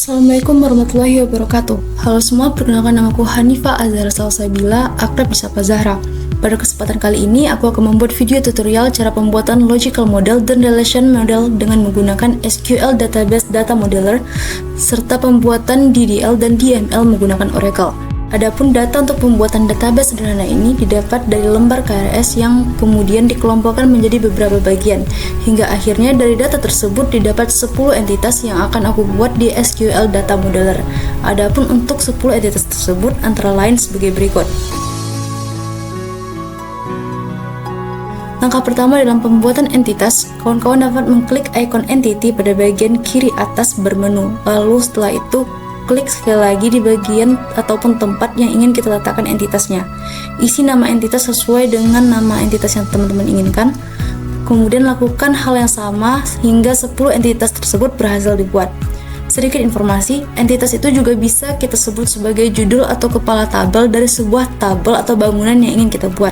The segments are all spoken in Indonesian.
Assalamualaikum warahmatullahi wabarakatuh. Halo semua, perkenalkan namaku Hanifah Azhar Salsabila, akrab disapa Zahra. Pada kesempatan kali ini, aku akan membuat video tutorial cara pembuatan logical model dan relation model dengan menggunakan SQL Database Data Modeler, serta pembuatan DDL dan DML menggunakan Oracle. Adapun data untuk pembuatan database sederhana ini didapat dari lembar KRS yang kemudian dikelompokkan menjadi beberapa bagian, hingga akhirnya dari data tersebut didapat 10 entitas yang akan aku buat di SQL Data Modeler. Adapun untuk 10 entitas tersebut antara lain sebagai berikut. Langkah pertama dalam pembuatan entitas, kawan-kawan dapat mengklik icon entity pada bagian kiri atas bermenu. Lalu setelah itu, klik sekali lagi di bagian ataupun tempat yang ingin kita letakkan entitasnya. Isi nama entitas sesuai dengan nama entitas yang teman-teman inginkan. Kemudian lakukan hal yang sama hingga 10 entitas tersebut berhasil dibuat. Sedikit informasi, entitas itu juga bisa kita sebut sebagai judul atau kepala tabel dari sebuah tabel atau bangunan yang ingin kita buat.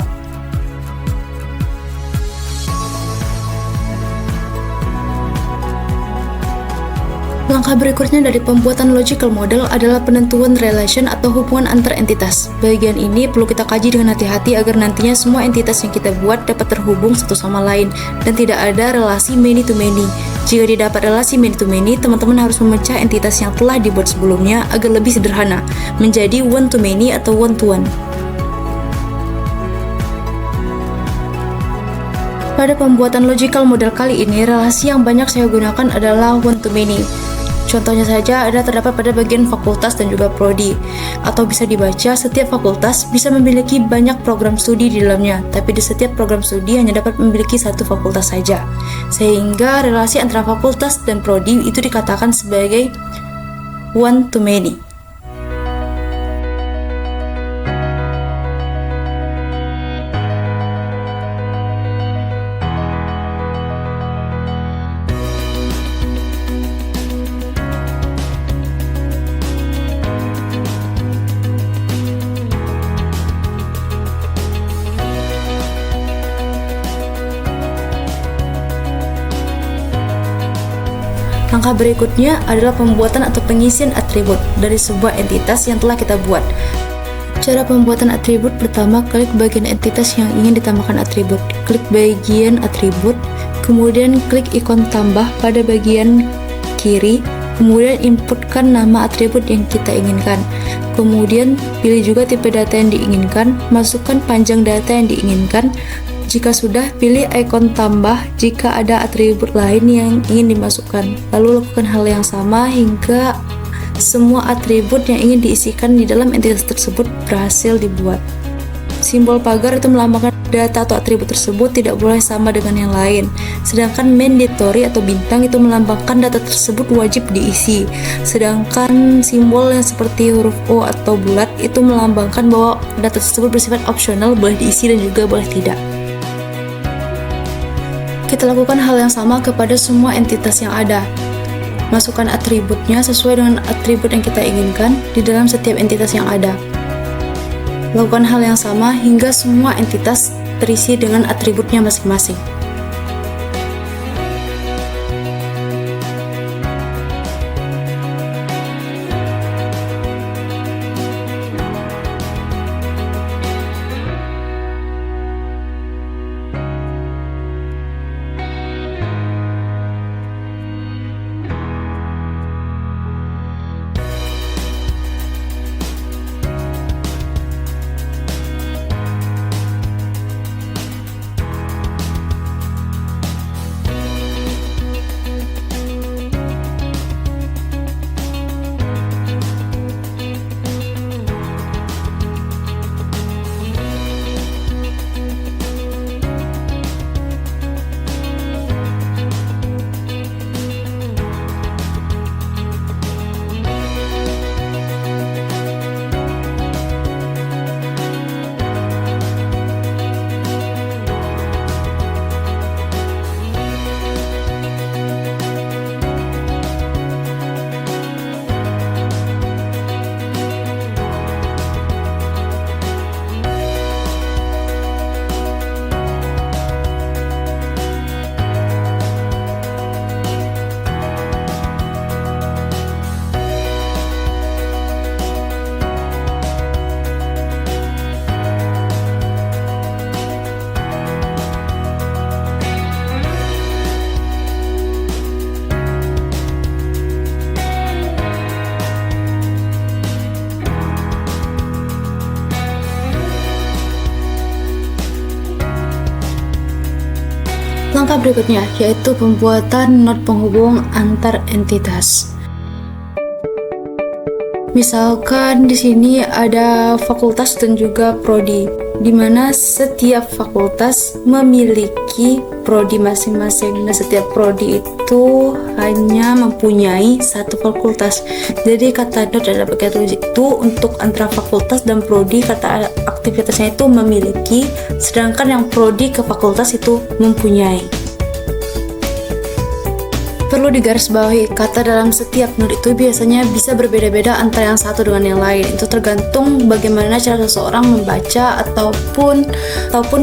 Langkah berikutnya dari pembuatan logical model adalah penentuan relation atau hubungan antar entitas. Bagian ini perlu kita kaji dengan hati-hati agar nantinya semua entitas yang kita buat dapat terhubung satu sama lain dan tidak ada relasi many to many. Jika didapat relasi many to many, teman-teman harus memecah entitas yang telah dibuat sebelumnya agar lebih sederhana, menjadi one to many atau one to one. Pada pembuatan logical model kali ini, relasi yang banyak saya gunakan adalah one to many. Contohnya saja ada terdapat pada bagian fakultas dan juga prodi. Atau bisa dibaca, setiap fakultas bisa memiliki banyak program studi di dalamnya, tapi di setiap program studi hanya dapat memiliki satu fakultas saja. Sehingga relasi antara fakultas dan prodi itu dikatakan sebagai one to many. Langkah berikutnya adalah pembuatan atau pengisian atribut dari sebuah entitas yang telah kita buat. Cara pembuatan atribut pertama, klik bagian entitas yang ingin ditambahkan atribut. Klik bagian atribut, kemudian klik ikon tambah pada bagian kiri, kemudian inputkan nama atribut yang kita inginkan. Kemudian pilih juga tipe data yang diinginkan, masukkan panjang data yang diinginkan. Jika sudah, pilih ikon tambah jika ada atribut lain yang ingin dimasukkan. Lalu lakukan hal yang sama hingga semua atribut yang ingin diisikan di dalam entitas tersebut berhasil dibuat. Simbol pagar itu melambangkan data atau atribut tersebut tidak boleh sama dengan yang lain. Sedangkan mandatory atau bintang itu melambangkan data tersebut wajib diisi. Sedangkan simbol yang seperti huruf O atau bulat itu melambangkan bahwa data tersebut bersifat opsional, boleh diisi dan juga boleh tidak. Kita lakukan hal yang sama kepada semua entitas yang ada. Masukkan atributnya sesuai dengan atribut yang kita inginkan di dalam setiap entitas yang ada. Lakukan hal yang sama hingga semua entitas terisi dengan atributnya masing-masing. berikutnya yaitu pembuatan not penghubung antar entitas. Misalkan di sini ada fakultas dan juga prodi, di mana setiap fakultas memiliki prodi masing-masing. Nah, setiap prodi itu hanya mempunyai satu fakultas. Jadi kata not ada pakai tulis itu untuk antara fakultas dan prodi, kata aktivitasnya itu memiliki, sedangkan yang prodi ke fakultas itu mempunyai. Perlu digarisbawahi, kata dalam setiap not itu biasanya bisa berbeda-beda antara yang satu dengan yang lain. Itu tergantung bagaimana cara seseorang membaca ataupun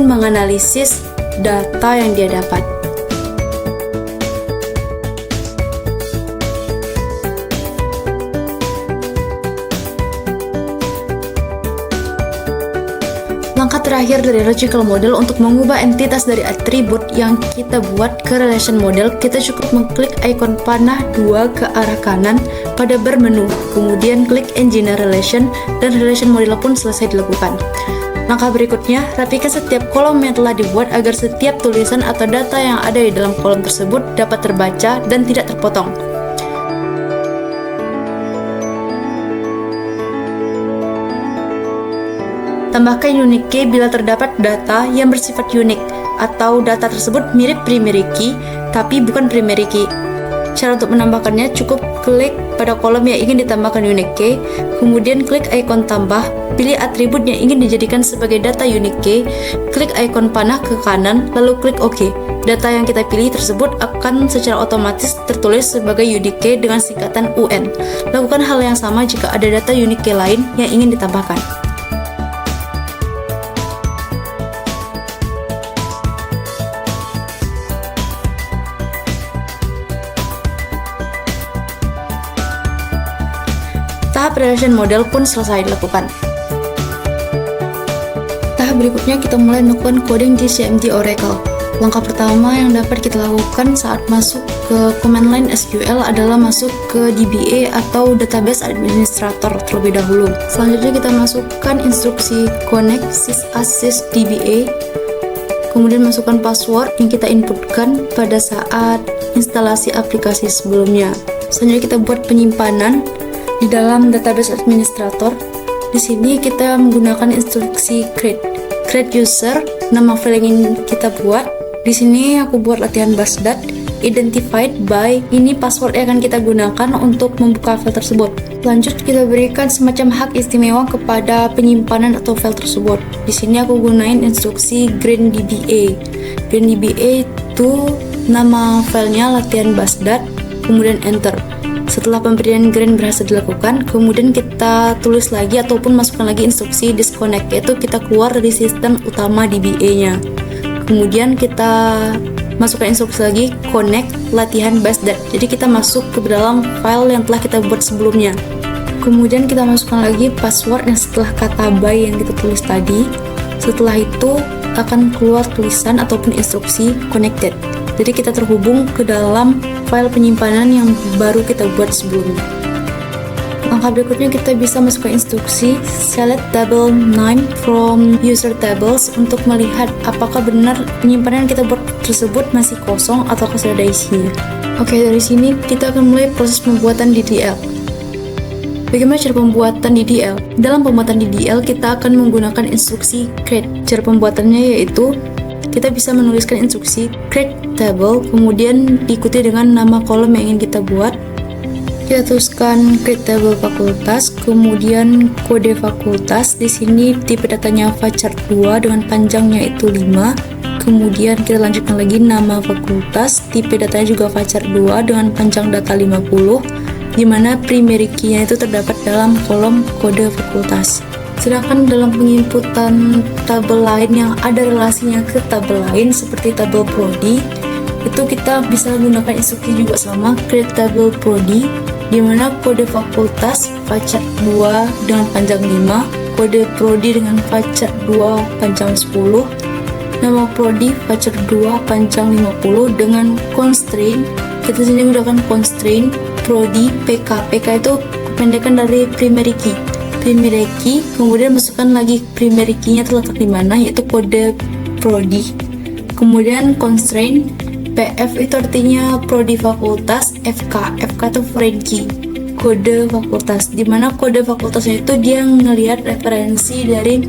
menganalisis data yang dia dapat. Langkah terakhir dari logical model untuk mengubah entitas dari atribut yang kita buat ke relation model, kita cukup mengklik ikon panah 2 ke arah kanan pada bar menu, kemudian klik engineer relation, dan relation model pun selesai dilakukan. Langkah berikutnya, rapikan setiap kolom yang telah dibuat agar setiap tulisan atau data yang ada di dalam kolom tersebut dapat terbaca dan tidak terpotong. Tambahkan unique key bila terdapat data yang bersifat unik atau data tersebut mirip primary key tapi bukan primary key. Cara untuk menambahkannya cukup klik pada kolom yang ingin ditambahkan unique key, kemudian klik ikon tambah, pilih atribut yang ingin dijadikan sebagai data unique key, klik ikon panah ke kanan, lalu klik OK. Data yang kita pilih tersebut akan secara otomatis tertulis sebagai unique key dengan singkatan UN. Lakukan hal yang sama jika ada data unique key lain yang ingin ditambahkan. Tahap relation model pun selesai dilakukan. Tahap berikutnya kita mulai melakukan coding di CMD Oracle. Langkah pertama yang dapat kita lakukan saat masuk ke command line SQL adalah masuk ke DBA atau database administrator terlebih dahulu. Selanjutnya kita masukkan instruksi connect sysassist DBA, kemudian masukkan password yang kita inputkan pada saat instalasi aplikasi sebelumnya. Selanjutnya kita buat penyimpanan di dalam database administrator. Di sini kita menggunakan instruksi create user, nama file yang ingin kita buat. Di sini aku buat latihan basdat, identified by, ini password yang akan kita gunakan untuk membuka file tersebut. Lanjut kita berikan semacam hak istimewa kepada penyimpanan atau file tersebut. Di sini aku gunain instruksi greenDBA. GreenDBA itu nama filenya latihan basdat, kemudian enter. Setelah pemberian green berhasil dilakukan, kemudian kita tulis lagi ataupun masukkan lagi instruksi disconnect, yaitu kita keluar dari sistem utama DBA-nya. Kemudian kita masukkan instruksi lagi connect latihan basdat. Jadi kita masuk ke dalam file yang telah kita buat sebelumnya. Kemudian kita masukkan lagi password yang setelah kata by yang kita tulis tadi. Setelah itu akan keluar tulisan ataupun instruksi connected. Jadi kita terhubung ke dalam file penyimpanan yang baru kita buat sebelumnya. Langkah berikutnya kita bisa masukkan instruksi select table name from user tables untuk melihat apakah benar penyimpanan yang kita buat tersebut masih kosong atau sudah ada isinya. Oke, dari sini kita akan mulai proses pembuatan DDL. Bagaimana cara pembuatan DDL? Dalam pembuatan DDL kita akan menggunakan instruksi create. Cara pembuatannya yaitu kita bisa menuliskan instruksi create table, kemudian diikuti dengan nama kolom yang ingin kita buat. Kita tuliskan create table fakultas, kemudian kode fakultas. Di sini tipe datanya varchar 2 dengan panjangnya itu 5. Kemudian kita lanjutkan lagi nama fakultas, tipe datanya juga varchar 2 dengan panjang data 50, di mana primary key-nya itu terdapat dalam kolom kode fakultas. Sedangkan dalam penginputan tabel lain yang ada relasinya ke tabel lain seperti tabel prodi, itu kita bisa menggunakan instruksi juga sama create table prodi, di mana kode fakultas varchar 2 dengan panjang 5, kode prodi dengan varchar 2 panjang 10, nama prodi varchar 2 panjang 50 dengan constraint. Kita sini menggunakan constraint prodi PK. PK itu kependekan dari primary key. Primary key, kemudian masukkan lagi primary key-nya terletak di mana, yaitu kode prodi. Kemudian constraint PF itu artinya prodi fakultas, FK itu Frankie, kode fakultas, dimana kode fakultasnya itu dia ngelihat referensi dari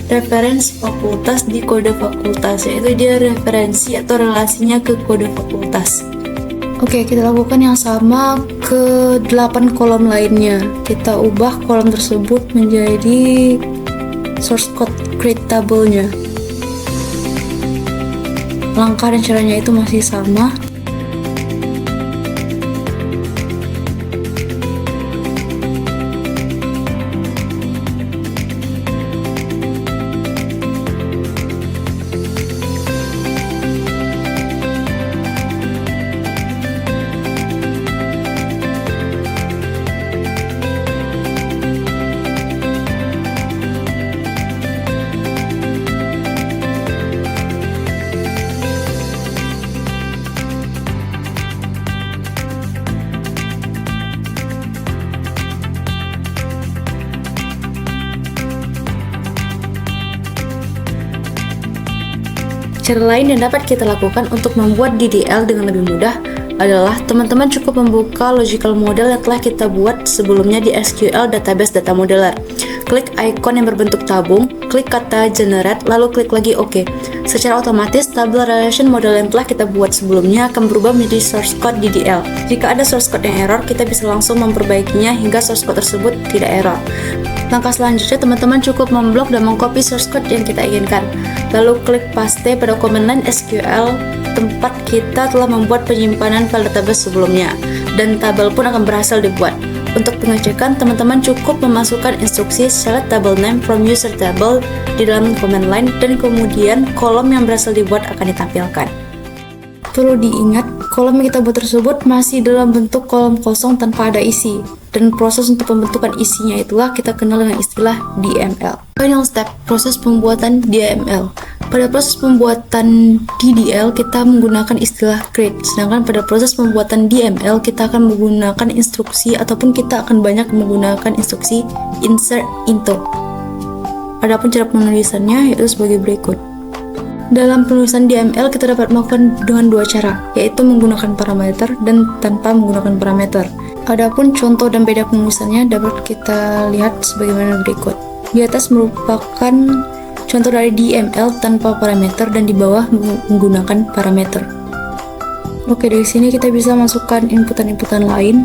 referensi fakultas di kode fakultas, yaitu dia referensi atau relasinya ke kode fakultas. Oke, kita lakukan yang sama ke 8 kolom lainnya. Kita ubah kolom tersebut menjadi source code create table-nya. Langkah dan caranya itu masih sama. Cara lain yang dapat kita lakukan untuk membuat DDL dengan lebih mudah adalah teman-teman cukup membuka logical model yang telah kita buat sebelumnya di SQL Database Data Modeler. Klik icon yang berbentuk tabung, klik kata generate, lalu klik lagi OK. Secara otomatis, table relation model yang telah kita buat sebelumnya akan berubah menjadi source code DDL. Jika ada source code yang error, kita bisa langsung memperbaikinya hingga source code tersebut tidak error. Langkah selanjutnya, teman-teman cukup memblok dan mengcopy source code yang kita inginkan. Lalu klik paste pada command line SQL tempat kita telah membuat penyimpanan file database sebelumnya, dan tabel pun akan berhasil dibuat. Untuk pengecekan, teman-teman cukup memasukkan instruksi select table name from user table di dalam command line, dan kemudian kolom yang berhasil dibuat akan ditampilkan. Perlu diingat, kolom yang kita buat tersebut masih dalam bentuk kolom kosong tanpa ada isi, dan proses untuk pembentukan isinya itulah kita kenal dengan istilah DML. Final step, proses pembuatan DML. Pada proses pembuatan DDL kita menggunakan istilah create, sedangkan pada proses pembuatan DML kita akan menggunakan instruksi ataupun kita akan banyak menggunakan instruksi insert into. Adapun cara penulisannya yaitu sebagai berikut. Dalam penulisan DML kita dapat melakukan dengan dua cara, yaitu menggunakan parameter dan tanpa menggunakan parameter. Adapun contoh dan beda penulisannya dapat kita lihat sebagaimana berikut. Di atas merupakan contoh dari DML tanpa parameter dan di bawah menggunakan parameter. Oke, dari sini kita bisa masukkan inputan-inputan lain,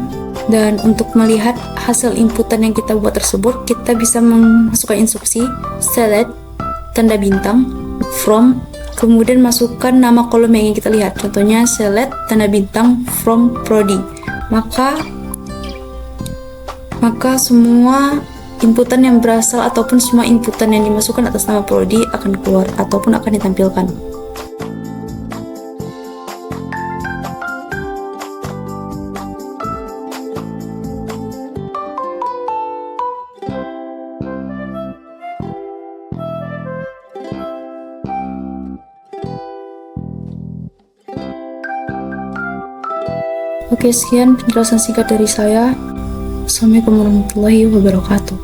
dan untuk melihat hasil inputan yang kita buat tersebut, kita bisa memasukkan instruksi select tanda bintang from, kemudian masukkan nama kolom yang ingin kita lihat, contohnya select tanda bintang from prodi. Maka semua inputan yang berasal ataupun semua inputan yang dimasukkan atas nama prodi akan keluar ataupun akan ditampilkan. Oke, sekian penjelasan singkat dari saya. Assalamualaikum warahmatullahi wabarakatuh.